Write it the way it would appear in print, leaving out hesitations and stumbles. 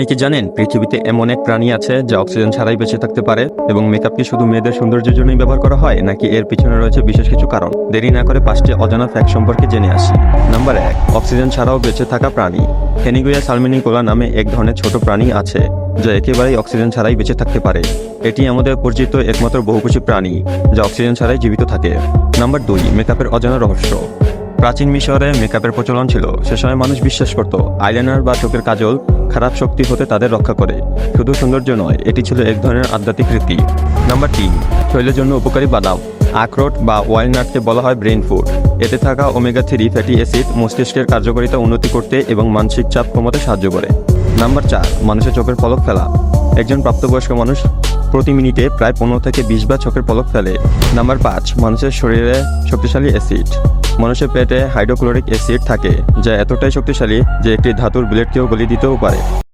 আপনি কি জানেন পৃথিবীতে এমন এক প্রাণী আছে যা অক্সিজেন ছাড়াই বেঁচে থাকতে পারে? এবং মেকআপ কি শুধু মেয়েদের সৌন্দর্যের জন্যই ব্যবহার করা হয়, নাকি এর পিছনে রয়েছে বিশেষ কিছু কারণ? দেরি না করে 5টি অজানা ফ্যাক্ট সম্পর্কে জেনে আসি। নাম্বার 1, অক্সিজেন ছাড়াও বেঁচে থাকা প্রাণী। হেনিগুয়া সালমিনিকোলা নামে এক ধরনের ছোট প্রাণী আছে যা একেবারেই অক্সিজেন ছাড়াই বেঁচে থাকতে পারে। এটি আমাদের পরিচিত একমাত্র বহুকোষী প্রাণী যা অক্সিজেন ছাড়াই জীবিত থাকে। নাম্বার 2, মেকআপের অজানা রহস্য। প্রাচীন মিশরে মেকআপের প্রচলন ছিল। সে সময় মানুষ বিশ্বাস করত আইলাইনার বা চোখের কাজল খারাপ শক্তি হতে তাদের রক্ষা করে। শুধু সৌন্দর্য নয়, এটি ছিল এক ধরনের আধ্যাত্মিক রীতি। নাম্বার 3, শরীরের জন্য উপকারী বাদাম। আখরোট বা ওয়ালনাটকে বলা হয় ব্রেন ফুড। এতে থাকা ওমেগা 3 ফ্যাটি অ্যাসিড মস্তিষ্কের কার্যকারিতা উন্নতি করতে এবং মানসিক চাপ কমাতে সাহায্য করে। নাম্বার 4, মানুষের চোখের পলক ফেলা। একজন প্রাপ্তবয়স্ক মানুষ প্রতি মিনিটে প্রায় 15 থেকে 20 বার চোখের পলক ফেলে। নাম্বার 5, মানুষের শরীরে শক্তিশালী অ্যাসিড। মানুষের পেটে হাইড্রোক্লোরিক অ্যাসিড থাকে, যা এতটাই শক্তিশালী যে একটি ধাতুর ব্লেডকেও গলিয়ে দিতেও পারে।